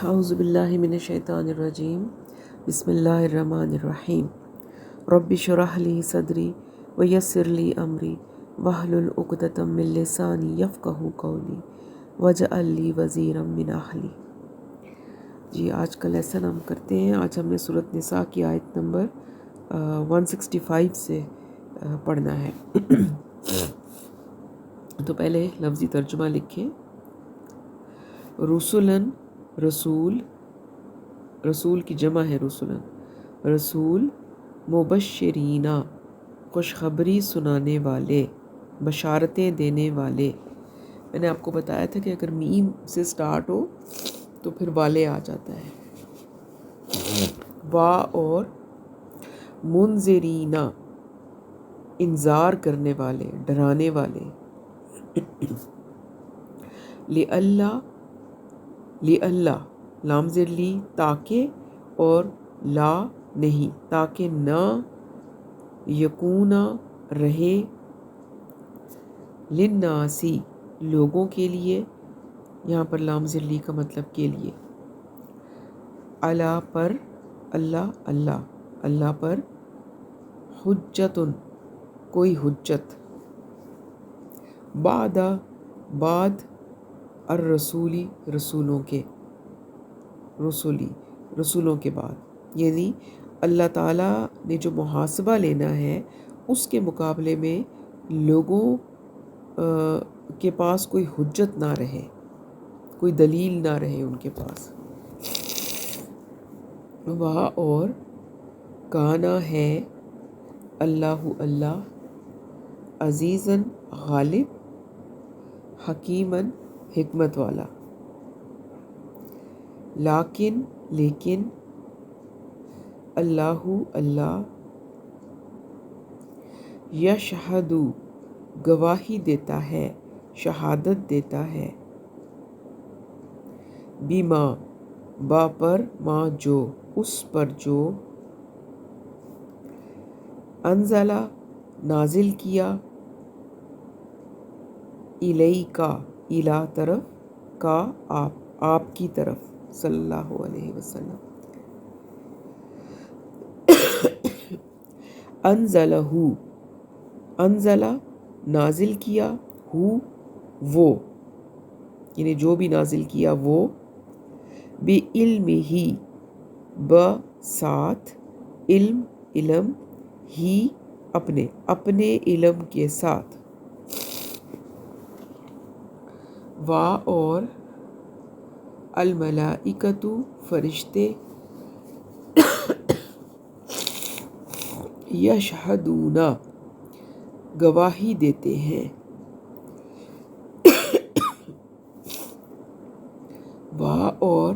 اعوذ باللہ من الشیطان الرجیم بسم اللہ الرحمن الرحیم رب اشرح لی صدری ویسر لی امری واحلل عقدۃ من لسانی یفقہوا قولی واجعل لی وزیرا من اہلی۔ جی آج کا لیسن ہم کرتے ہیں۔ آج ہم نے سورۃ نساء کی آیت نمبر 165 سے پڑھنا ہے۔ تو پہلے لفظی ترجمہ لکھیں۔ رسولن رسول، رسول کی جمع ہے رسولن، رسول مبشرین خوشخبری سنانے والے، بشارتیں دینے والے۔ میں نے آپ کو بتایا تھا کہ اگر میم سے سٹارٹ ہو تو پھر والے آ جاتا ہے۔ وا اور منذرین انذار کرنے والے، ڈرانے والے۔ لِأَلَّا لام زیر لی تاکہ، اور لا نہیں تاکہ نہ، یکونا رہے، للناسی لوگوں کے لیے، یہاں پر لام زیر لی کا مطلب کے لیے، علی پر، اللہ پر، حجتن کوئی حجت، بعد الرسولی رسولوں کے بعد، یعنی اللہ تعالیٰ نے جو محاسبہ لینا ہے اس کے مقابلے میں لوگوں کے پاس کوئی حجت نہ رہے، کوئی دلیل نہ رہے ان کے پاس۔ وہاں اور کانا ہے اللہ عزیزاً غالب، حکیماً حکمت والا۔ لیکن اللہ یشہد گواہی دیتا ہے، شہادت دیتا ہے، بما با پر، ما جو اس پر جو، انزلہ نازل کیا، الیکا الی طرف، کا آپ کی طرف، صلی اللہ علیہ وسلم۔ انزلہ نازل کیا، وہ یعنی جو بھی نازل کیا وہ، بعلمہ ساتھ، علم ہی اپنے علم کے ساتھ، وا اور الملائکۃ فرشتے، یشہدون گواہی دیتے ہیں، وا اور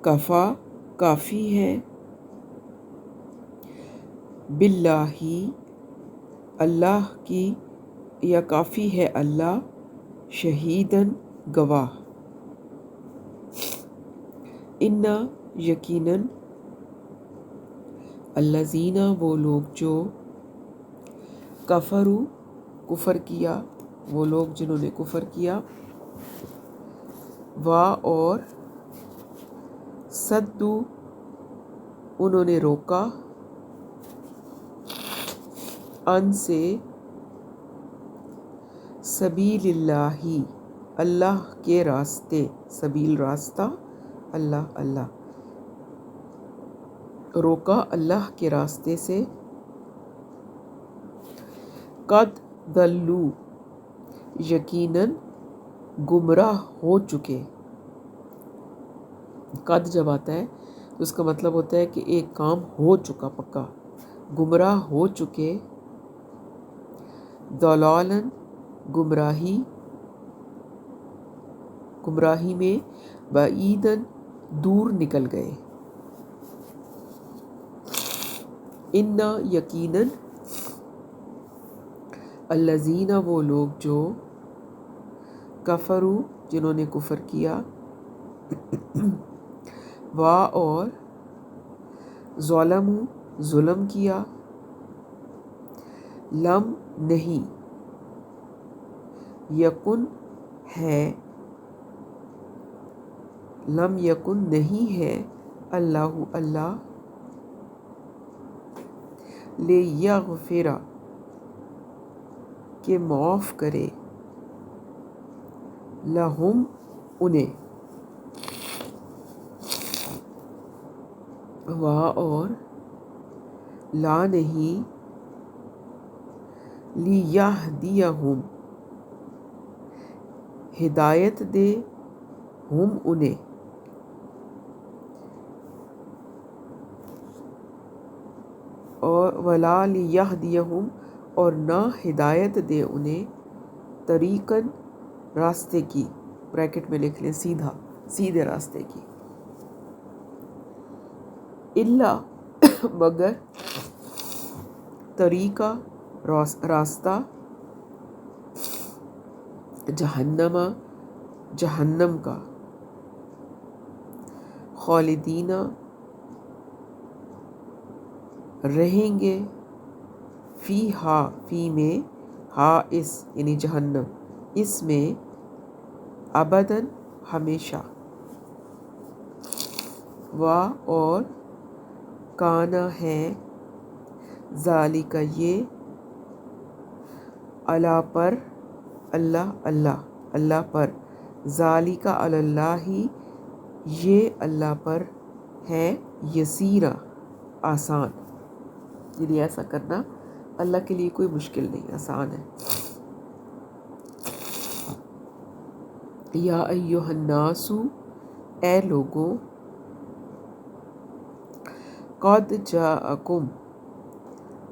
کفا کافی ہے، باللہ اللہ کی، یا کافی ہے اللہ، شہیداً گواہ، انا یقیناً، الذین وہ لوگ جو، کفروا کفر کیا، وہ لوگ جنہوں نے کفر کیا، وا اور صدوا انہوں نے روکا، ان سے، سبیل اللہ اللہ کے راستے، سبیل راستہ، اللہ روکا اللہ کے راستے سے، قد ضلوا یقیناً گمراہ ہو چکے۔ قد جب آتا ہے تو اس کا مطلب ہوتا ہے کہ ایک کام ہو چکا پکا، گمراہ ہو چکے، ضلالاً گمراہی میں، بعیداً دور نکل گئے، انا یقیناً، الذین وہ لوگ جو، کفروا جنہوں نے کفر کیا، وا اور ظلموا ظلم کیا، لم نہیں، یکن ہے، لم یکن نہیں ہے اللہ اللہ لیغفر کہ معاف کرے لہم انہیں اور لا نہیں لیہدیہم ہدایت دے ہم انہیں اور ولا لیہدیہم اور نہ ہدایت دے انہیں طریقاً راستے کی، بریکٹ میں لکھ لیں سیدھے راستے کی، اللہ مگر طریقہ راستہ جہنم کا، خالدین رہیں گے فی میں اس یعنی جہنم، اس میں ابداً ہمیشہ، اور کانا ہے ذالک یہ پر اللہ پر، ذالک علی اللہ یہ اللہ پر ہے، یسیرا آسان، یعنی ایسا کرنا اللہ کے لیے کوئی مشکل نہیں، آسان ہے۔ یا ایہا الناس اے لوگوں، قد جاءکم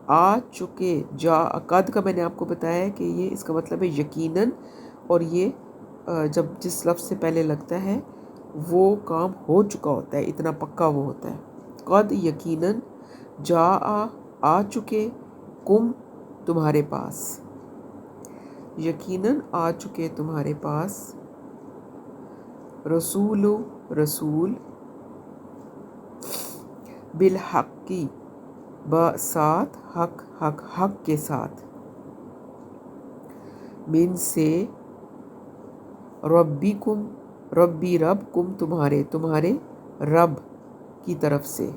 آ چکے، قد کا میں نے آپ کو بتایا ہے کہ یہ اس کا مطلب ہے یقیناً، اور یہ جب جس لفظ سے پہلے لگتا ہے وہ کام ہو چکا ہوتا ہے، اتنا پکا وہ ہوتا ہے۔ قد یقیناً آ چکے کم تمہارے پاس، یقیناً آ چکے تمہارے پاس رسول بالحق ساتھ حق کے ساتھ، من سے ربکم تمہارے رب کی طرف سے،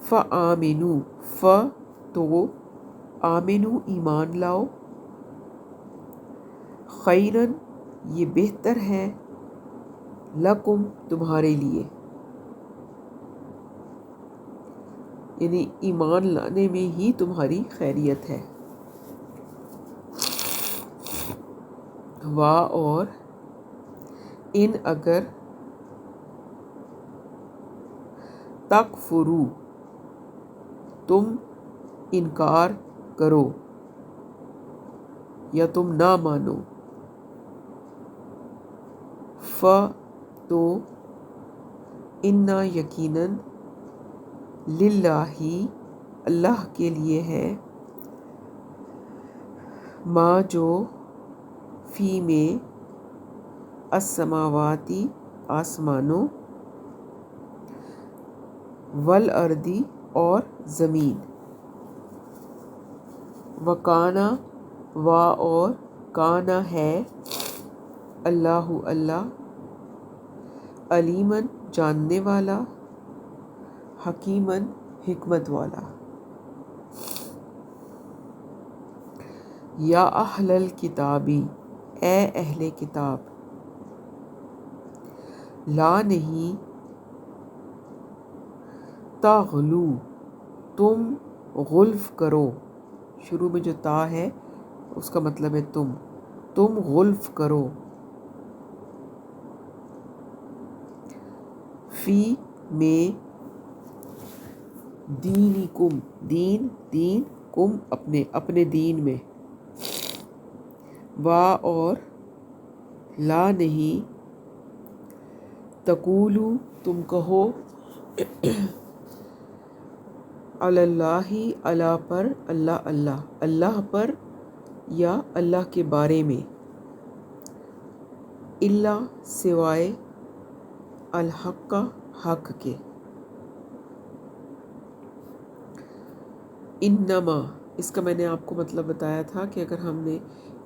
فآمنوا تو آمنو ایمان لاؤ، خیرن یہ بہتر ہے، لکم تمہارے لیے، یعنی ایمان لانے میں ہی تمہاری خیریت ہے، اور ان اگر تکفروا تم انکار کرو یا تم نہ مانو، تو انا یقیناً للہ اللہ کے لیے ہے، ما جو فی میں السماواتی آسمانوں، والارضی اور زمین، وکانا اور کانا ہے اللہ علیماً جاننے والا، حکیماً حکمت والا۔ یا اہل الکتابی اے اہل کتاب، لا نہیں تغلو تم غلف کرو، شروع میں جو تا ہے اس کا مطلب ہے تم غلف کرو، فی میں دینکم دین کم اپنے دین میں، اور لا نہیں تقولو تم کہو، علی اللہ پر اللہ پر یا اللہ کے بارے میں، الا سوائے الحق حق کے، انما اس کا میں نے آپ کو مطلب بتایا تھا کہ اگر ہم نے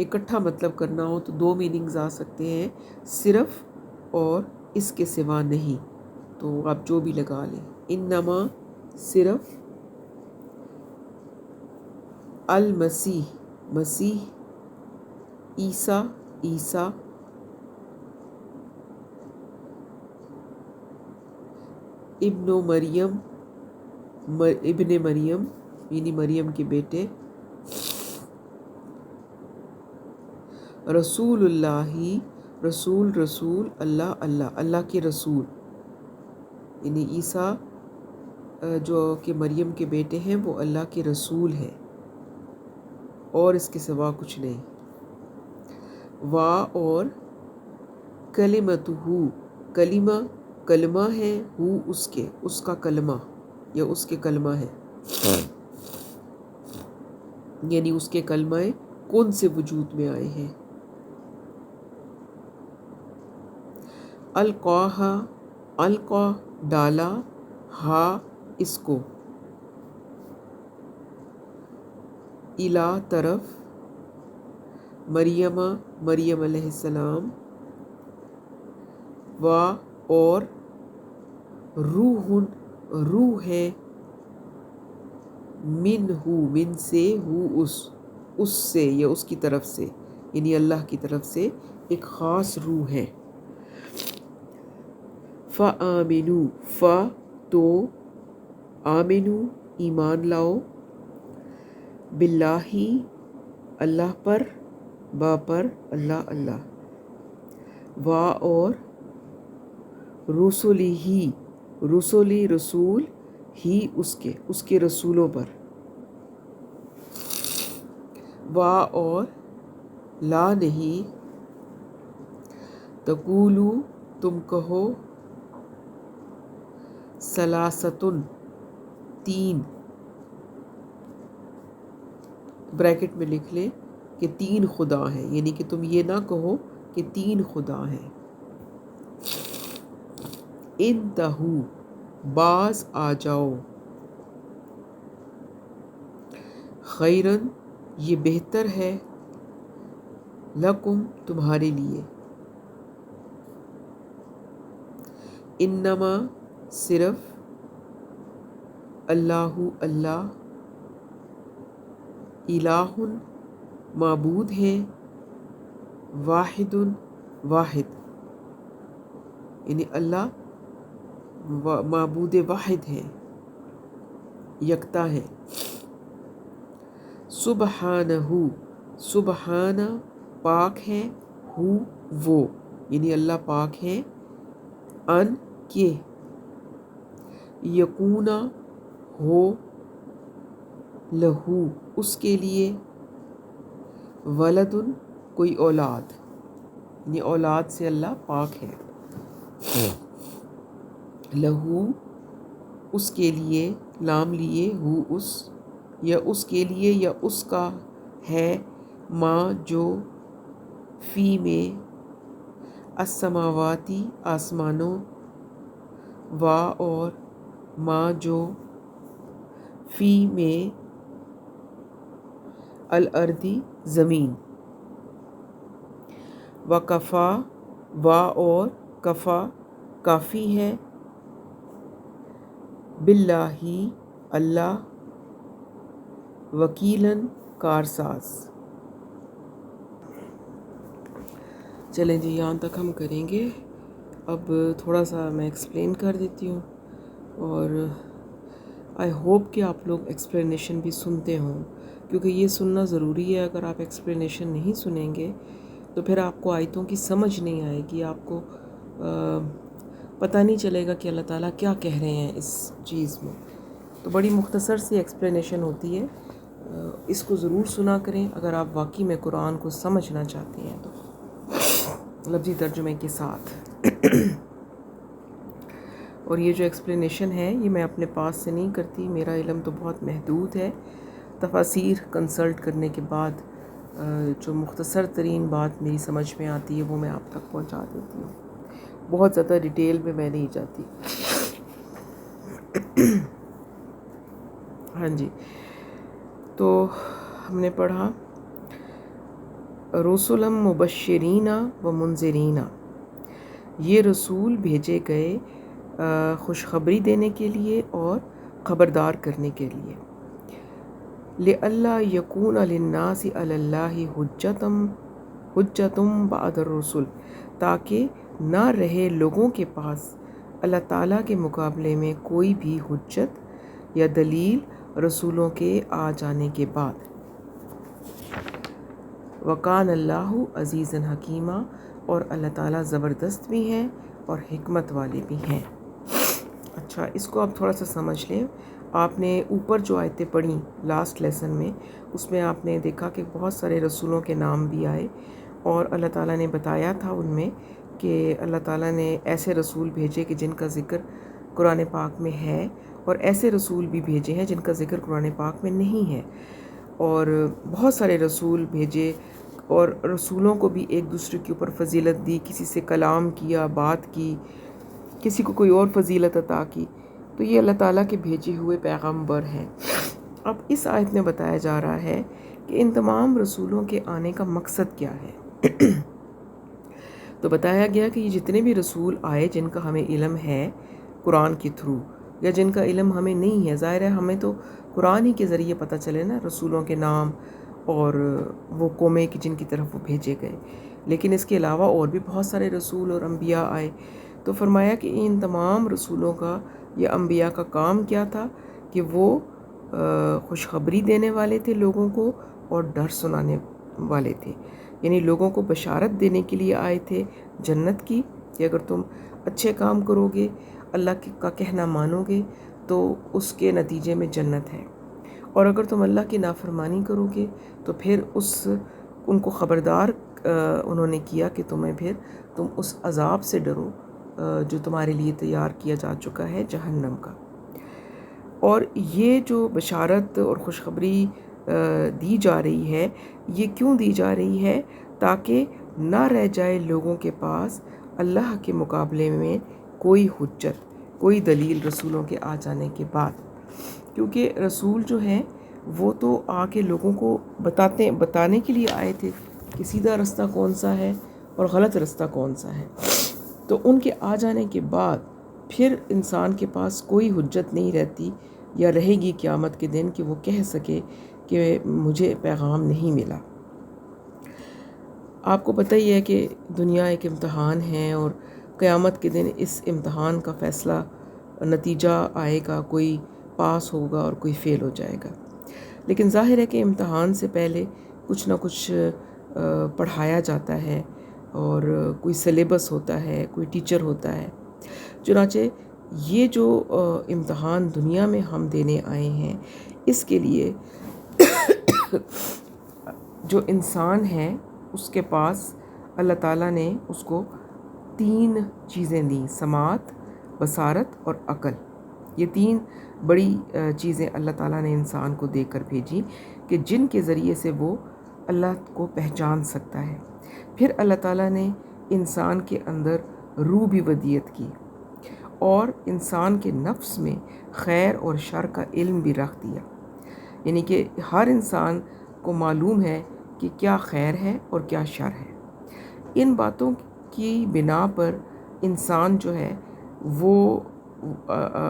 اکٹھا مطلب کرنا ہو تو دو میننگز آ سکتے ہیں، صرف اور اس کے سوا نہیں، تو آپ جو بھی لگا لیں. انما صرف المسیح مسیح، عیسیٰ عیسیٰ، ابن مریم ابن مریم یعنی مریم کے بیٹے، رسول اللہ رسول اللہ کے رسول، یعنی عیسیٰ جو کہ مریم کے بیٹے ہیں وہ اللہ کے رسول ہیں اور اس کے سوا کچھ نہیں. اور کلمتہ، کلمہ ہے، اس کا کلمہ یا اس کے کلمہ ہے، یعنی اس کے کلمہ کون سے وجود میں آئے ہیں. القا ڈالا، اس کو، الا طرف، مریم علیہ السلام، اور روح ہے، من سے، اس سے یا اس کی طرف سے، یعنی اللہ کی طرف سے ایک خاص روح ہے. فآمنوا، تو آمنو ایمان لاؤ، باللہ اللہ پر، پر اللہ، اور رسولی رسول ہی اس کے رسولوں پر، اور لا نہیں، تقولو تم کہو، ثلاثتن تین، بریکٹ میں لکھ لیں کہ 3 خدا ہیں، یعنی کہ تم یہ نہ کہو کہ 3 خدا ہیں. انتہو، باز آ جاؤ، خیرن، یہ بہتر ہے، لکم، تمہارے لیے. انما، صرف، اللہ الہ، معبود ہے، واحد، یعنی اللہ معبود واحد ہے، یکتا ہے. سبحانہ، پاک ہے، وہ، یعنی اللہ پاک ہے، ان کے، یکون، ہو، لہو، اس کے لیے، ولد، کوئی اولاد، یعنی اولاد سے اللہ پاک ہے. لہو، اس کے لیے، لام لیے، اس کے لیے یا اس کا ہے، ماں جو، فی میں، السماواتی آسمانوں، اور ماں جو، فی میں، الارضی زمین. وکفا، اور کفا، کافی ہے، باللہ اللہ، وکیلاً، کارساز. چلیں جی یہاں تک ہم کریں گے. اب تھوڑا سا میں ایکسپلین کر دیتی ہوں، اور آئی ہوپ کہ آپ لوگ ایکسپلینیشن بھی سنتے ہوں، کیونکہ یہ سننا ضروری ہے. اگر آپ ایکسپلینیشن نہیں سنیں گے تو پھر آپ کو آیتوں کی سمجھ نہیں آئے گی، آپ کو پتہ نہیں چلے گا کہ اللہ تعالیٰ کیا کہہ رہے ہیں اس چیز میں. تو بڑی مختصر سی ایکسپلینیشن ہوتی ہے، اس کو ضرور سنا کریں اگر آپ واقعی میں قرآن کو سمجھنا چاہتے ہیں تو، لفظی ترجمے کے ساتھ. اور یہ جو ایکسپلینیشن ہے یہ میں اپنے پاس سے نہیں کرتی، میرا علم تو بہت محدود ہے. تفاسیر کنسلٹ کرنے کے بعد جو مختصر ترین بات میری سمجھ میں آتی ہے وہ میں آپ تک پہنچا دیتی ہوں. بہت زیادہ ڈیٹیل میں نہیں جاتی. ہاں جی، تو ہم نے پڑھا رسلا مبشرین و منذرین، یہ رسول بھیجے گئے خوشخبری دینے کے لیے اور خبردار کرنے کے لیے۔ لِأَلَّا يَكُونَ لِلنَّاسِ عَلَى اللَّهِ حُجَّةٌ بَعْدَ الرُّسُلِ، تاکہ نہ رہے لوگوں کے پاس اللہ تعالیٰ کے مقابلے میں کوئی بھی حجت یا دلیل رسولوں کے آ جانے کے بعد۔ وَكَانَ اللَّهُ عَزِيزًا حَكِيمًا، اور اللہ تعالیٰ زبردست بھی ہیں اور حکمت والے بھی ہیں۔ اچھا، اس کو آپ تھوڑا سا سمجھ لیں۔ آپ نے اوپر جو آیتیں پڑھیں لاسٹ لیسن میں، اس میں آپ نے دیکھا کہ بہت سارے رسولوں کے نام بھی آئے، اور اللہ تعالیٰ نے بتایا تھا ان میں کہ اللہ تعالیٰ نے ایسے رسول بھیجے کہ جن کا ذکر قرآن پاک میں ہے، اور ایسے رسول بھی بھیجے ہیں جن کا ذکر قرآن پاک میں نہیں ہے، اور بہت سارے رسول بھیجے، اور رسولوں کو بھی ایک دوسرے کے اوپر فضیلت دی، کسی سے کلام کیا، بات کی، کسی کو کوئی اور فضیلت عطا کی۔ تو یہ اللہ تعالیٰ کے بھیجے ہوئے پیغمبر ہیں۔ اب اس آیت میں بتایا جا رہا ہے کہ ان تمام رسولوں کے آنے کا مقصد کیا ہے۔ تو بتایا گیا کہ یہ جتنے بھی رسول آئے جن کا ہمیں علم ہے قرآن کے تھرو، یا جن کا علم ہمیں نہیں ہے، ظاہر ہے ہمیں تو قرآن ہی کے ذریعے پتہ چلے نا رسولوں کے نام اور وہ قومیں کہ جن کی طرف وہ بھیجے گئے، لیکن اس کے علاوہ اور بھی بہت سارے رسول اور انبیاء آئے۔ تو فرمایا کہ ان تمام رسولوں کا یا انبیاء کا کام کیا تھا کہ وہ خوشخبری دینے والے تھے لوگوں کو، اور ڈر سنانے والے تھے، یعنی لوگوں کو بشارت دینے کے لیے آئے تھے جنت کی، کہ اگر تم اچھے کام کرو گے، اللہ کا کہنا مانو گے تو اس کے نتیجے میں جنت ہے، اور اگر تم اللہ کی نافرمانی کرو گے تو پھر ان کو خبردار انہوں نے کیا کہ تم اس عذاب سے ڈرو جو تمہارے لیے تیار کیا جا چکا ہے، جہنم کا۔ اور یہ جو بشارت اور خوشخبری دی جا رہی ہے، یہ کیوں دی جا رہی ہے؟ تاکہ نہ رہ جائے لوگوں کے پاس اللہ کے مقابلے میں کوئی حجت، کوئی دلیل رسولوں کے آ جانے کے بعد، کیونکہ رسول جو ہیں وہ تو آ کے لوگوں کو بتانے کے لیے آئے تھے کہ سیدھا رستہ کون سا ہے اور غلط رستہ کون سا ہے۔ تو ان کے آ جانے کے بعد پھر انسان کے پاس کوئی حجت نہیں رہتی یا رہے گی قیامت کے دن کہ وہ کہہ سکے کہ مجھے پیغام نہیں ملا۔ آپ کو پتہ ہی ہے کہ دنیا ایک امتحان ہے، اور قیامت کے دن اس امتحان کا فیصلہ نتیجہ آئے گا، کوئی پاس ہوگا اور کوئی فیل ہو جائے گا۔ لیکن ظاہر ہے کہ امتحان سے پہلے کچھ نہ کچھ پڑھایا جاتا ہے، اور کوئی سلیبس ہوتا ہے، کوئی ٹیچر ہوتا ہے۔ چنانچہ یہ جو امتحان دنیا میں ہم دینے آئے ہیں، اس کے لیے جو انسان ہے اس کے پاس اللہ تعالیٰ نے اس کو 3 چیزیں دیں: سماعت، بصارت اور عقل۔ یہ 3 بڑی چیزیں اللہ تعالیٰ نے انسان کو دے کر بھیجی کہ جن کے ذریعے سے وہ اللہ کو پہچان سکتا ہے۔ پھر اللہ تعالیٰ نے انسان کے اندر روح بھی ودیت کی، اور انسان کے نفس میں خیر اور شر کا علم بھی رکھ دیا، یعنی کہ ہر انسان کو معلوم ہے کہ کیا خیر ہے اور کیا شر ہے۔ ان باتوں کی بنا پر انسان جو ہے وہ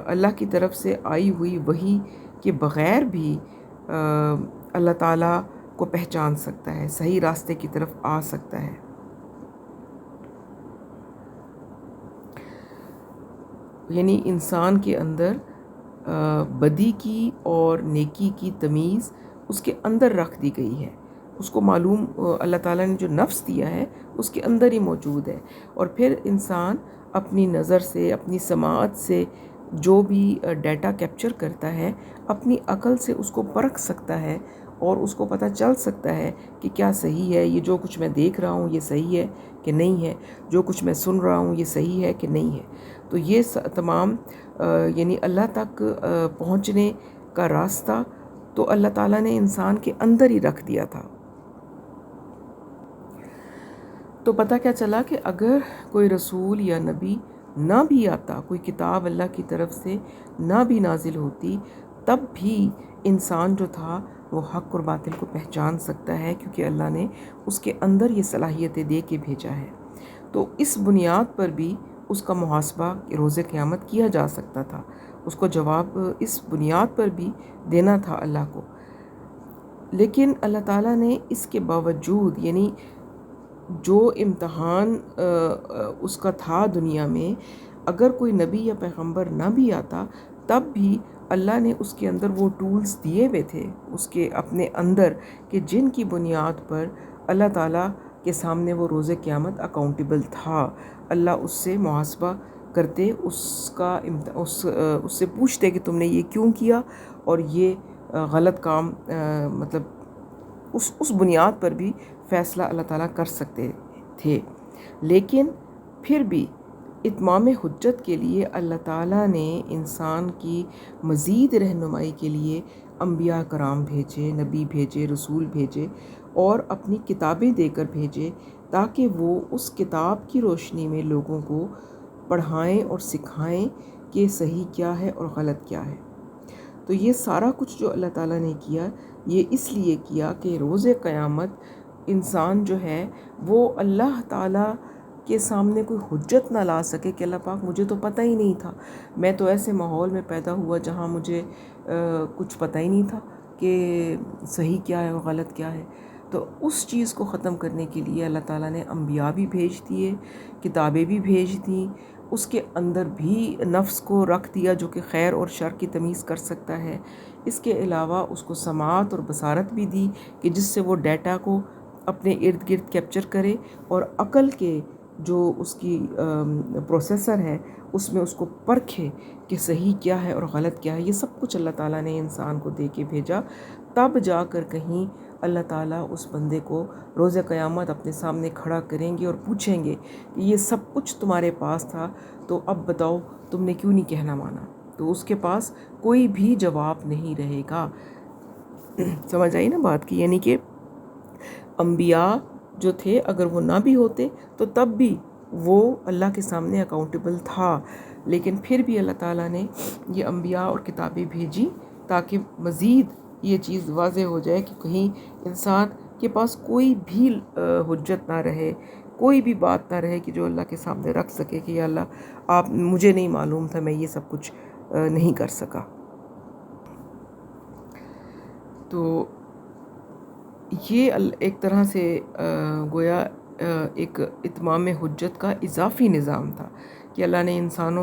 اللہ کی طرف سے آئی ہوئی وحی کے بغیر بھی اللہ تعالیٰ کو پہچان سکتا ہے، صحیح راستے کی طرف آ سکتا ہے۔ یعنی انسان کے اندر بدی کی اور نیکی کی تمیز اس کے اندر رکھ دی گئی ہے، اس کو معلوم اللہ تعالیٰ نے جو نفس دیا ہے اس کے اندر ہی موجود ہے، اور پھر انسان اپنی نظر سے، اپنی سماعت سے جو بھی ڈیٹا کیپچر کرتا ہے، اپنی عقل سے اس کو پرکھ سکتا ہے، اور اس کو پتہ چل سکتا ہے کہ کیا صحیح ہے، یہ جو کچھ میں دیکھ رہا ہوں یہ صحیح ہے کہ نہیں ہے، جو کچھ میں سن رہا ہوں یہ صحیح ہے کہ نہیں ہے۔ تو یہ تمام یعنی اللہ تک پہنچنے کا راستہ تو اللہ تعالیٰ نے انسان کے اندر ہی رکھ دیا تھا۔ تو پتہ کیا چلا کہ اگر کوئی رسول یا نبی نہ بھی آتا، کوئی کتاب اللہ کی طرف سے نہ بھی نازل ہوتی، تب بھی انسان جو تھا وہ حق اور باطل کو پہچان سکتا ہے، کیونکہ اللہ نے اس کے اندر یہ صلاحیتیں دے کے بھیجا ہے۔ تو اس بنیاد پر بھی اس کا محاسبہ روز قیامت کیا جا سکتا تھا، اس کو جواب اس بنیاد پر بھی دینا تھا اللہ کو۔ لیکن اللہ تعالیٰ نے اس کے باوجود، یعنی جو امتحان اس کا تھا دنیا میں، اگر کوئی نبی یا پیغمبر نہ بھی آتا تب بھی اللہ نے اس کے اندر وہ ٹولز دیے ہوئے تھے اس کے اپنے اندر، کہ جن کی بنیاد پر اللہ تعالیٰ کے سامنے وہ روز قیامت اکاؤنٹیبل تھا۔ اللہ اس سے محاسبہ کرتے، اس سے پوچھتے کہ تم نے یہ کیوں کیا، اور یہ غلط کام، مطلب اس بنیاد پر بھی فیصلہ اللہ تعالیٰ کر سکتے تھے۔ لیکن پھر بھی اتمام حجت کے لیے اللہ تعالیٰ نے انسان کی مزید رہنمائی کے لیے انبیاء کرام بھیجے، نبی بھیجے، رسول بھیجے، اور اپنی کتابیں دے کر بھیجے، تاکہ وہ اس کتاب کی روشنی میں لوگوں کو پڑھائیں اور سکھائیں کہ صحیح کیا ہے اور غلط کیا ہے۔ تو یہ سارا کچھ جو اللہ تعالیٰ نے کیا، یہ اس لیے کیا کہ روز قیامت انسان جو ہے وہ اللہ تعالیٰ کے سامنے کوئی حجت نہ لا سکے کہ اللہ پاک مجھے تو پتہ ہی نہیں تھا، میں تو ایسے ماحول میں پیدا ہوا جہاں مجھے کچھ پتہ ہی نہیں تھا کہ صحیح کیا ہے اور غلط کیا ہے۔ تو اس چیز کو ختم کرنے کے لیے اللہ تعالیٰ نے انبیاء بھی بھیج دیے، کتابیں بھی بھیج دیں، اس کے اندر بھی نفس کو رکھ دیا جو کہ خیر اور شر کی تمیز کر سکتا ہے۔ اس کے علاوہ اس کو سماعت اور بصارت بھی دی کہ جس سے وہ ڈیٹا کو اپنے ارد گرد کیپچر کرے، اور عقل کے جو اس کی پروسیسر ہے اس میں اس کو پرکھے کہ صحیح کیا ہے اور غلط کیا ہے۔ یہ سب کچھ اللہ تعالیٰ نے انسان کو دے کے بھیجا، تب جا کر کہیں اللہ تعالیٰ اس بندے کو روز قیامت اپنے سامنے کھڑا کریں گے اور پوچھیں گے کہ یہ سب کچھ تمہارے پاس تھا، تو اب بتاؤ تم نے کیوں نہیں کہنا مانا؟ تو اس کے پاس کوئی بھی جواب نہیں رہے گا۔ سمجھ آئی نا بات کی؟ یعنی کہ انبیاء جو تھے اگر وہ نہ بھی ہوتے تو تب بھی وہ اللہ کے سامنے اکاؤنٹیبل تھا، لیکن پھر بھی اللہ تعالیٰ نے یہ انبیاء اور کتابیں بھیجی تاکہ مزید یہ چیز واضح ہو جائے کہ کہیں انسان کے پاس کوئی بھی حجت نہ رہے، کوئی بھی بات نہ رہے کہ جو اللہ کے سامنے رکھ سکے کہ یا اللہ آپ، مجھے نہیں معلوم تھا، میں یہ سب کچھ نہیں کر سکا۔ تو یہ ایک طرح سے گویا ایک اتمام حجت کا اضافی نظام تھا کہ اللہ نے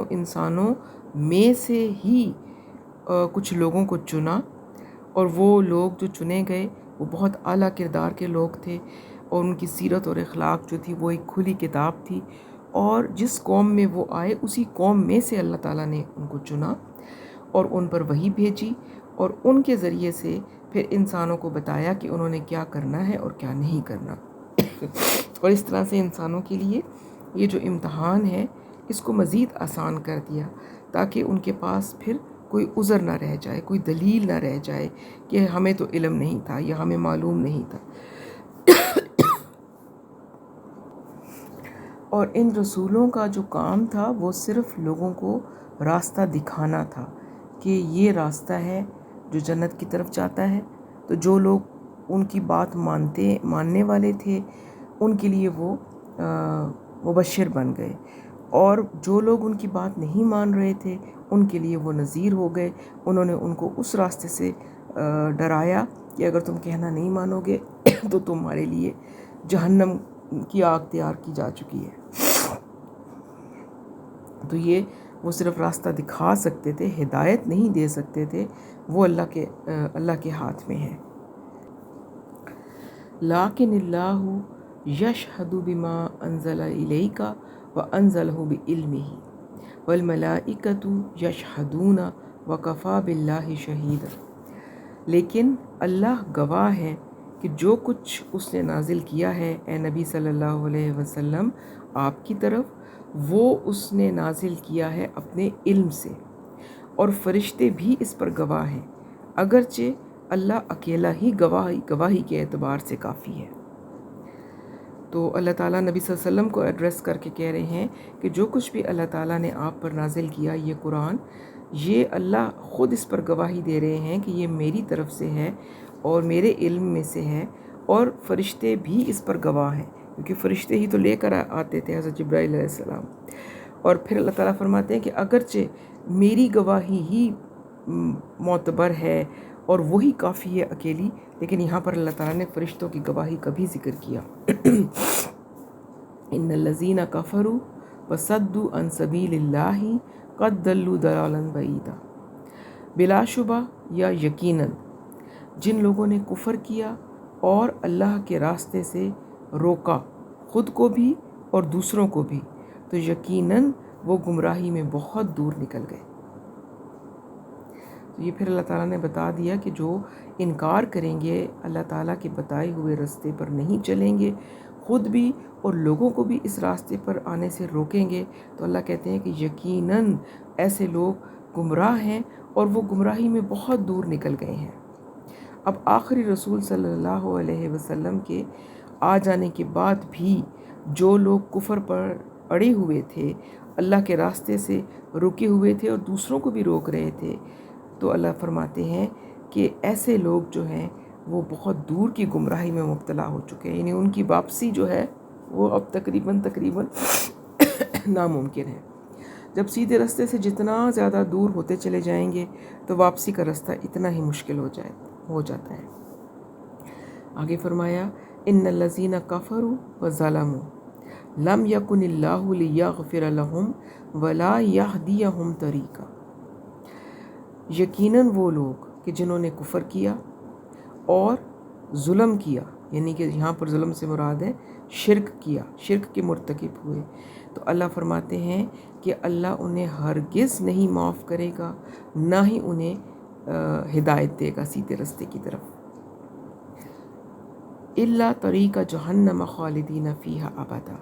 انسانوں میں سے ہی کچھ لوگوں کو چنا، اور وہ لوگ جو چنے گئے وہ بہت اعلیٰ کردار کے لوگ تھے، اور ان کی سیرت اور اخلاق جو تھی وہ ایک کھلی کتاب تھی، اور جس قوم میں وہ آئے اسی قوم میں سے اللہ تعالیٰ نے ان کو چنا اور ان پر وحی بھیجی، اور ان کے ذریعے سے پھر انسانوں کو بتایا کہ انہوں نے کیا کرنا ہے اور کیا نہیں کرنا۔ اور اس طرح سے انسانوں کے لیے یہ جو امتحان ہے اس کو مزید آسان کر دیا، تاکہ ان کے پاس پھر کوئی عذر نہ رہ جائے، کوئی دلیل نہ رہ جائے کہ ہمیں تو علم نہیں تھا یا ہمیں معلوم نہیں تھا۔ اور ان رسولوں کا جو کام تھا وہ صرف لوگوں کو راستہ دکھانا تھا کہ یہ راستہ ہے جو جنت کی طرف جاتا ہے۔ تو جو لوگ ان کی بات ماننے والے تھے ان کے لیے وہ مبشر بن گئے، اور جو لوگ ان کی بات نہیں مان رہے تھے ان کے لیے وہ نذیر ہو گئے۔ انہوں نے ان کو اس راستے سے ڈرایا کہ اگر تم کہنا نہیں مانو گے تو تمہارے لیے جہنم کی آگ تیار کی جا چکی ہے۔ تو یہ وہ صرف راستہ دکھا سکتے تھے، ہدایت نہیں دے سکتے تھے، وہ اللہ کے ہاتھ میں ہے۔ لیکن اللہ یشہد بما انزل الیک وانزلہ بعلمہ والملائکۃ یشہدون وکفی باللہ شہیدا۔ لیکن اللہ گواہ ہے کہ جو کچھ اس نے نازل کیا ہے اے نبی صلی اللہ علیہ وسلم آپ کی طرف، وہ اس نے نازل کیا ہے اپنے علم سے، اور فرشتے بھی اس پر گواہ ہیں، اگرچہ اللہ اکیلا ہی گواہی کے اعتبار سے کافی ہے۔ تو اللہ تعالیٰ نبی صلی اللہ علیہ وسلم کو ایڈریس کر کے کہہ رہے ہیں کہ جو کچھ بھی اللہ تعالیٰ نے آپ پر نازل کیا یہ قرآن، یہ اللہ خود اس پر گواہی دے رہے ہیں کہ یہ میری طرف سے ہے اور میرے علم میں سے ہے، اور فرشتے بھی اس پر گواہ ہیں کیونکہ فرشتے ہی تو لے کر آتے تھے حضرت جبرائیل علیہ السلام. اور پھر اللہ تعالیٰ فرماتے ہیں کہ اگرچہ میری گواہی ہی معتبر ہے اور وہی کافی ہے اکیلی، لیکن یہاں پر اللہ تعالیٰ نے فرشتوں کی گواہی کا بھی ذکر کیا. ان الذین کفروا وصدوا عن سبیل اللہ قد ضلوا ضلالا بعیدا. بلا شبہ یا یقیناً جن لوگوں نے کفر کیا اور اللہ کے راستے سے روکا، خود کو بھی اور دوسروں کو بھی، تو یقیناً وہ گمراہی میں بہت دور نکل گئے. تو یہ پھر اللہ تعالیٰ نے بتا دیا کہ جو انکار کریں گے، اللہ تعالیٰ کے بتائے ہوئے راستے پر نہیں چلیں گے، خود بھی اور لوگوں کو بھی اس راستے پر آنے سے روکیں گے، تو اللہ کہتے ہیں کہ یقیناً ایسے لوگ گمراہ ہیں اور وہ گمراہی میں بہت دور نکل گئے ہیں. اب آخری رسول صلی اللہ علیہ وسلم کے آ جانے کے بعد بھی جو لوگ کفر پر اڑے ہوئے تھے، اللہ کے راستے سے رکے ہوئے تھے اور دوسروں کو بھی روک رہے تھے، تو اللہ فرماتے ہیں کہ ایسے لوگ جو ہیں وہ بہت دور کی گمراہی میں مبتلا ہو چکے ہیں. یعنی ان کی واپسی جو ہے وہ اب تقریباً ناممکن ہے. جب سیدھے راستے سے جتنا زیادہ دور ہوتے چلے جائیں گے تو واپسی کا راستہ اتنا ہی مشکل ہو جاتا ہے. آگے فرمایا ان الذین کفروا وظلموا لم یکن اللہ لیغفر لہم ولا یہدیہم طریقا. یقیناً وہ لوگ کہ جنہوں نے کفر کیا اور ظلم کیا، یعنی کہ یہاں پر ظلم سے مراد ہے شرک کیا، شرک کے مرتکب ہوئے، تو اللہ فرماتے ہیں کہ اللہ انہیں ہرگز نہیں معاف کرے گا، نہ ہی انہیں ہدایت دے گا سیدھے راستے کی طرف. الا طریق جہنم خالدین فیہا ابدا،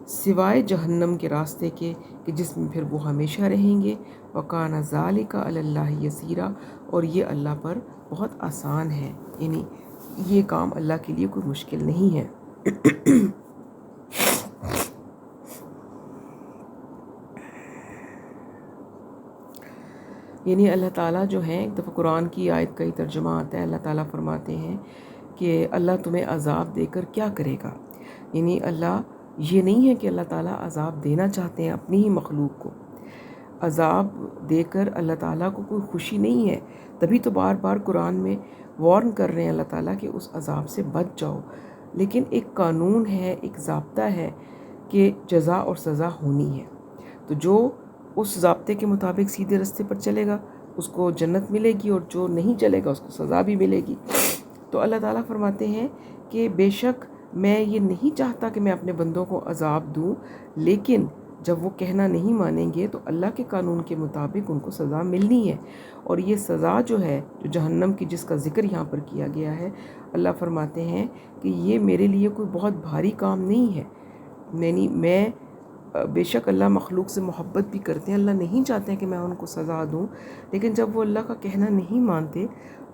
سوائے جہنم کے راستے کے کہ جس میں پھر وہ ہمیشہ رہیں گے. وکان ذالک علی اللہ یسیرا، اور یہ اللہ پر بہت آسان ہے، یعنی یہ کام اللہ کے لیے کوئی مشکل نہیں ہے. یعنی اللہ تعالیٰ جو ہیں، ایک دفعہ قرآن کی آیت کا ہی ترجمہ آتا ہے، اللہ تعالیٰ فرماتے ہیں کہ اللہ تمہیں عذاب دے کر کیا کرے گا. یعنی اللہ یہ نہیں ہے کہ اللہ تعالیٰ عذاب دینا چاہتے ہیں اپنی ہی مخلوق کو، عذاب دے کر اللہ تعالیٰ کو کوئی خوشی نہیں ہے. تبھی تو بار بار قرآن میں وارن کر رہے ہیں اللہ تعالیٰ کہ اس عذاب سے بچ جاؤ. لیکن ایک قانون ہے، ایک ضابطہ ہے کہ جزا اور سزا ہونی ہے. تو جو اس ضابطے کے مطابق سیدھے راستے پر چلے گا اس کو جنت ملے گی، اور جو نہیں چلے گا اس کو سزا بھی ملے گی. تو اللہ تعالیٰ فرماتے ہیں کہ بے شک میں یہ نہیں چاہتا کہ میں اپنے بندوں کو عذاب دوں، لیکن جب وہ کہنا نہیں مانیں گے تو اللہ کے قانون کے مطابق ان کو سزا ملنی ہے. اور یہ سزا جو ہے، جو جہنم کی جس کا ذکر یہاں پر کیا گیا ہے، اللہ فرماتے ہیں کہ یہ میرے لیے کوئی بہت بھاری کام نہیں ہے. یعنی میں بے شک اللہ مخلوق سے محبت بھی کرتے ہیں، اللہ نہیں چاہتے ہیں کہ میں ان کو سزا دوں، لیکن جب وہ اللہ کا کہنا نہیں مانتے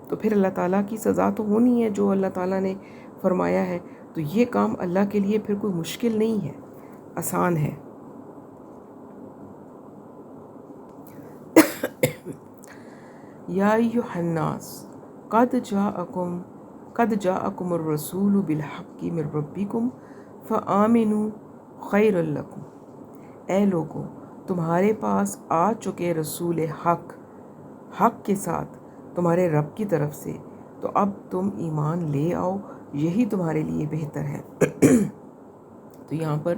تو پھر اللہ تعالیٰ کی سزا تو ہونی ہے جو اللہ تعالیٰ نے فرمایا ہے. تو یہ کام اللہ کے لیے پھر کوئی مشکل نہیں ہے، آسان ہے. یا ایھا الناس قد جاءکم الرسول بالحق من ربکم فآمنوا خیر لکم. اے لوگوں، تمہارے پاس آ چکے رسول حق کے ساتھ تمہارے رب کی طرف سے، تو اب تم ایمان لے آؤ، یہی تمہارے لیے بہتر ہے. تو یہاں پر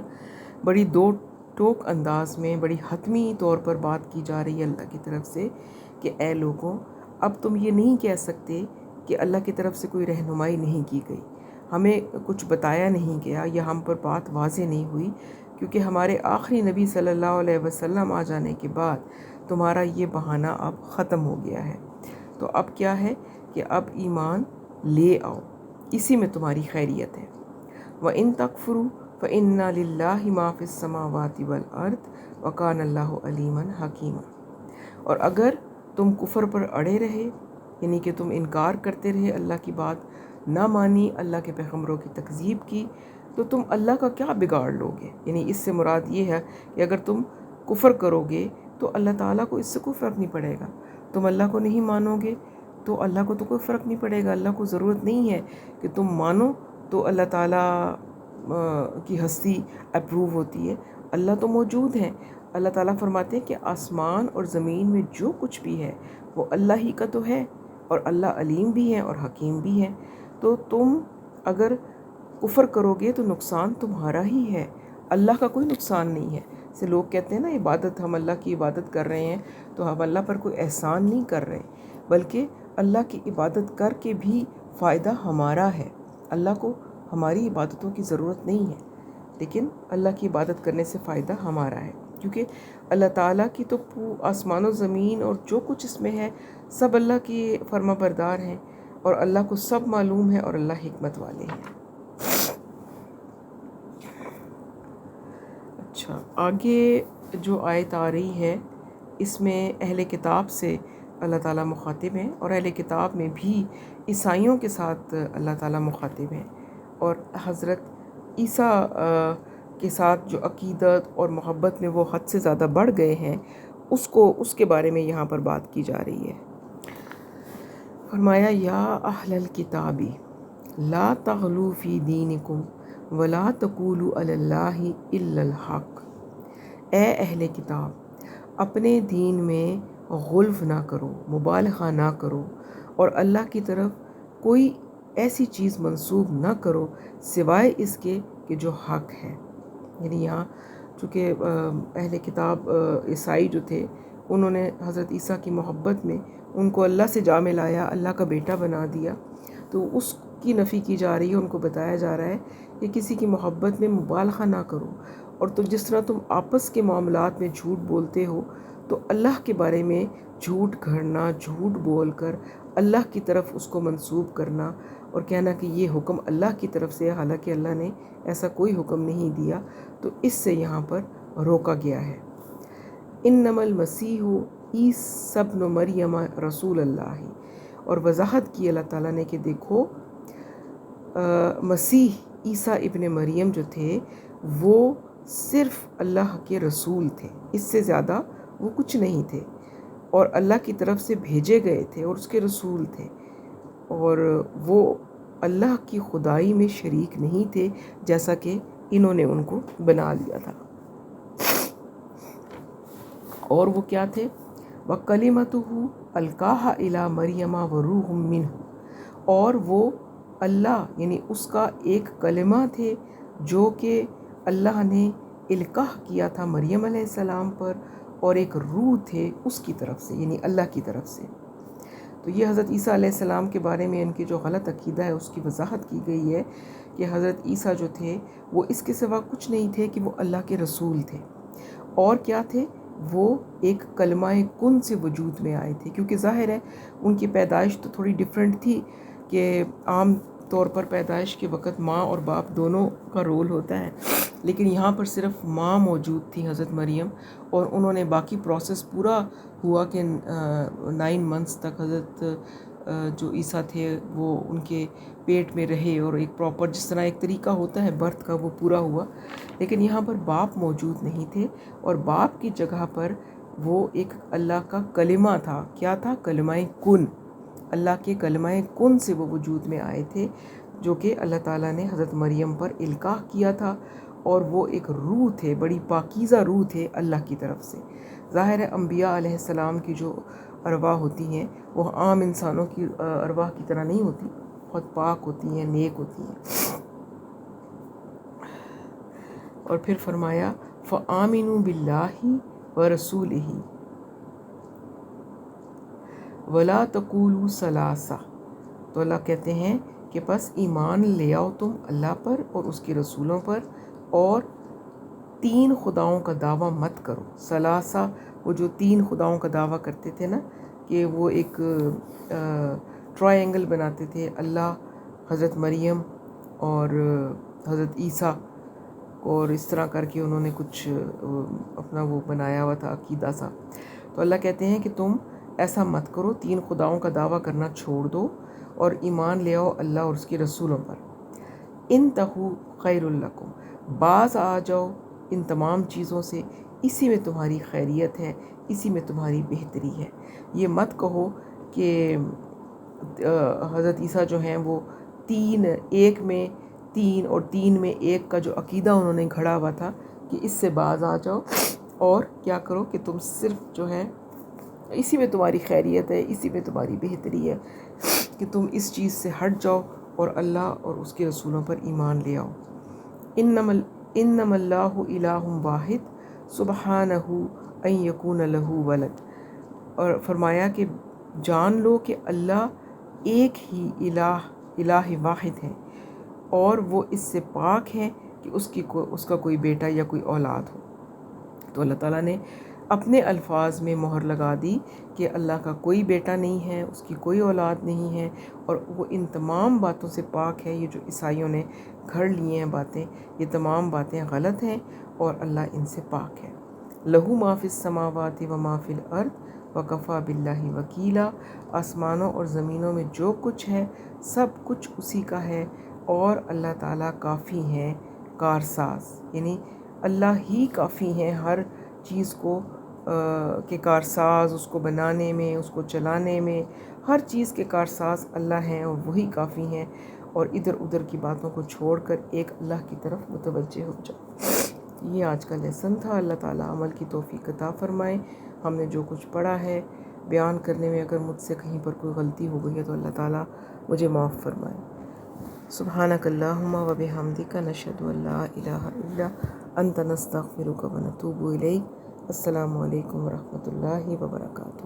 بڑی دو ٹوک انداز میں بڑی حتمی طور پر بات کی جا رہی ہے اللہ کی طرف سے کہ اے لوگوں، اب تم یہ نہیں کہہ سکتے کہ اللہ کی طرف سے کوئی رہنمائی نہیں کی گئی، ہمیں کچھ بتایا نہیں گیا یا ہم پر بات واضح نہیں ہوئی، کیونکہ ہمارے آخری نبی صلی اللہ علیہ وسلم آ جانے کے بعد تمہارا یہ بہانہ اب ختم ہو گیا ہے. تو اب کیا ہے کہ اب ایمان لے آؤ، اسی میں تمہاری خیریت ہے. وَإِن تَكْفُرُوا فَإِنَّ لِلَّهِ مَا فِي السَّمَاوَاتِ وَالْأَرْضِ وَكَانَ اللَّهُ عَلِيمًا حَكِيمًا. اور اگر تم کفر پر اڑے رہے، یعنی کہ تم انکار کرتے رہے، اللہ کی بات نہ مانی، اللہ کے پیغمبروں کی تکذیب کی، تو تم اللہ کا کیا بگاڑ لو گے. یعنی اس سے مراد یہ ہے کہ اگر تم کفر کرو گے تو اللہ تعالیٰ کو اس سے کوئی فرق نہیں پڑے گا. تم اللہ کو نہیں مانو گے تو اللہ کو تو کوئی فرق نہیں پڑے گا. اللہ کو ضرورت نہیں ہے کہ تم مانو تو اللہ تعالیٰ کی ہستی اپروو ہوتی ہے؟ اللہ تو موجود ہیں. اللہ تعالیٰ فرماتے ہیں کہ آسمان اور زمین میں جو کچھ بھی ہے وہ اللہ ہی کا تو ہے، اور اللہ علیم بھی ہے اور حکیم بھی ہے. تو تم اگر کفر کرو گے تو نقصان تمہارا ہی ہے، اللہ کا کوئی نقصان نہیں ہے. سے لوگ کہتے ہیں نا عبادت، ہم اللہ کی عبادت کر رہے ہیں تو ہم اللہ پر کوئی احسان نہیں کر رہے، بلکہ اللہ کی عبادت کر کے بھی فائدہ ہمارا ہے. اللہ کو ہماری عبادتوں کی ضرورت نہیں ہے، لیکن اللہ کی عبادت کرنے سے فائدہ ہمارا ہے، کیونکہ اللہ تعالیٰ کی تو آسمان و زمین اور جو کچھ اس میں ہے سب اللہ کی فرما بردار ہیں، اور اللہ کو سب معلوم ہے، اور اللہ حکمت والے ہیں. اچھا، آگے جو آیت آ رہی ہے اس میں اہل کتاب سے اللہ تعالیٰ مخاطب ہیں، اور اہل کتاب میں بھی عیسائیوں کے ساتھ اللہ تعالیٰ مخاطب ہیں، اور حضرت عیسیٰ کے ساتھ جو عقیدت اور محبت میں وہ حد سے زیادہ بڑھ گئے ہیں اس کے بارے میں یہاں پر بات کی جا رہی ہے. فرمایا یا اہل الکتاب لا تغلوا فی دینکم ولا تقولوا علی اللہ الا الحق. اے اہل کتاب، اپنے دین میں غلو نہ کرو، مبالغہ نہ کرو، اور اللہ کی طرف کوئی ایسی چیز منسوب نہ کرو سوائے اس کے کہ جو حق ہے. یعنی یہاں چونکہ اہل کتاب عیسائی جو تھے انہوں نے حضرت عیسیٰ کی محبت میں ان کو اللہ سے جا ملایا، اللہ کا بیٹا بنا دیا، تو اس کی نفی کی جا رہی ہے. ان کو بتایا جا رہا ہے کہ کسی کی محبت میں مبالغہ نہ کرو، اور تو جس طرح تم آپس کے معاملات میں جھوٹ بولتے ہو تو اللہ کے بارے میں جھوٹ گھڑنا، جھوٹ بول کر اللہ کی طرف اس کو منسوب کرنا اور کہنا کہ یہ حکم اللہ کی طرف سے، حالانکہ اللہ نے ایسا کوئی حکم نہیں دیا، تو اس سے یہاں پر روکا گیا ہے. انما المسیح عیسی ابن مریم رسول اللہ. اور وضاحت کی اللہ تعالیٰ نے کہ دیکھو مسیح عیسیٰ ابن مریم جو تھے وہ صرف اللہ کے رسول تھے، اس سے زیادہ وہ کچھ نہیں تھے، اور اللہ کی طرف سے بھیجے گئے تھے اور اس کے رسول تھے، اور وہ اللہ کی خدائی میں شریک نہیں تھے جیسا کہ انہوں نے ان کو بنا لیا تھا. اور وہ کیا تھے؟ وَكَلِمَتُهُ أَلْقَاهَا إِلَىٰ مَرْيَمَ وَرُوحٌ مِّنْهُ. اور وہ اللہ یعنی اس کا ایک کلمہ تھے جو کہ اللہ نے القاح کیا تھا مریم علیہ السلام پر، اور ایک روح تھے اس کی طرف سے، یعنی اللہ کی طرف سے. تو یہ حضرت عیسیٰ علیہ السلام کے بارے میں ان کی جو غلط عقیدہ ہے اس کی وضاحت کی گئی ہے کہ حضرت عیسیٰ جو تھے وہ اس کے سوا کچھ نہیں تھے کہ وہ اللہ کے رسول تھے. اور کیا تھے؟ وہ ایک کلمہ کن سے وجود میں آئے تھے، کیونکہ ظاہر ہے ان کی پیدائش تو تھوڑی ڈیفرنٹ تھی، کہ عام طور پر پیدائش کے وقت ماں اور باپ دونوں کا رول ہوتا ہے، لیکن یہاں پر صرف ماں موجود تھی حضرت مریم، اور انہوں نے باقی پروسیس پورا ہوا کہ 9 منتھس تک حضرت جو عیسیٰ تھے وہ ان کے پیٹ میں رہے، اور ایک پراپر جس طرح ایک طریقہ ہوتا ہے برتھ کا وہ پورا ہوا. لیکن یہاں پر باپ موجود نہیں تھے، اور باپ کی جگہ پر وہ ایک اللہ کا کلمہ تھا. کیا تھا؟ کلمہ کن. اللہ کے کلمہ کن سے وہ وجود میں آئے تھے، جو کہ اللہ تعالیٰ نے حضرت مریم پر القاح کیا تھا، اور وہ ایک روح تھے، بڑی پاکیزہ روح تھے اللہ کی طرف سے. ظاہر ہے انبیاء علیہ السلام کی جو ارواح ہوتی ہیں وہ عام انسانوں کی ارواح کی طرح نہیں ہوتی، بہت پاک ہوتی ہیں، نیک ہوتی ہیں. اور پھر فرمایا فَآمِنُوا بِاللَّهِ وَرَسُولِهِ وَلَا تَقُولُوا ثَلَاثَةٌ. تو اللہ کہتے ہیں کہ بس ایمان لے آؤ تم اللہ پر اور اس کے رسولوں پر، اور 3 خداؤں کا دعویٰ مت کرو. ثلاثہ وہ جو 3 خداؤں کا دعویٰ کرتے تھے نا، کہ وہ ایک ٹرائی اینگل بناتے تھے، اللہ، حضرت مریم اور حضرت عیسیٰ، اور اس طرح کر کے انہوں نے کچھ اپنا وہ بنایا ہوا تھا عقیدہ سا. تو اللہ کہتے ہیں کہ تم ایسا مت کرو، 3 خداؤں کا دعویٰ کرنا چھوڑ دو اور ایمان لے آؤ اللہ اور اس کے رسولوں پر. انتہوا خیر لکم، باز آ جاؤ ان تمام چیزوں سے، اسی میں تمہاری خیریت ہے، اسی میں تمہاری بہتری ہے. یہ مت کہو کہ حضرت عیسیٰ جو ہیں وہ ایک میں تین اور تین میں ایک کا جو عقیدہ انہوں نے گھڑا ہوا تھا کہ اس سے باز آ جاؤ اور کیا کرو کہ تم صرف جو ہے اسی میں تمہاری خیریت ہے، اسی میں تمہاری بہتری ہے کہ تم اس چیز سے ہٹ جاؤ اور اللہ اور اس کے رسولوں پر ایمان لے آؤ۔ انما اللہ الہ واحد سبحانہ ان یکون لہ ولد، اور فرمایا کہ جان لو کہ اللہ ایک ہی الہ واحد ہے اور وہ اس سے پاک ہے کہ اس کا کوئی بیٹا یا کوئی اولاد ہو۔ تو اللہ تعالیٰ نے اپنے الفاظ میں مہر لگا دی کہ اللہ کا کوئی بیٹا نہیں ہے، اس کی کوئی اولاد نہیں ہے، اور وہ ان تمام باتوں سے پاک ہے۔ یہ جو عیسائیوں نے گھڑ لیے ہیں باتیں، یہ تمام باتیں غلط ہیں اور اللہ ان سے پاک ہے۔ لہو ما فی السماوات و ما فی الارض وکفیٰ باللہ وکیلا، آسمانوں اور زمینوں میں جو کچھ ہے سب کچھ اسی کا ہے اور اللہ تعالیٰ کافی ہیں کارساز، یعنی اللہ ہی کافی ہیں ہر چیز کو کہ کارساز، اس کو بنانے میں، اس کو چلانے میں، ہر چیز کے کارساز اللہ ہیں اور وہی کافی ہیں۔ اور ادھر ادھر کی باتوں کو چھوڑ کر ایک اللہ کی طرف متوجہ ہو جاؤ۔ یہ آج کا لیسن تھا۔ اللہ تعالیٰ عمل کی توفیق عطا فرمائے۔ ہم نے جو کچھ پڑھا ہے بیان کرنے میں اگر مجھ سے کہیں پر کوئی غلطی ہو گئی ہے تو اللہ تعالیٰ مجھے معاف فرمائے۔ سبحانک اللہم و بحمدک نشہد ان لا الہ الا انت نستغفرک و نتوب الیک۔ السلام علیکم ورحمۃ اللہ وبرکاتہ۔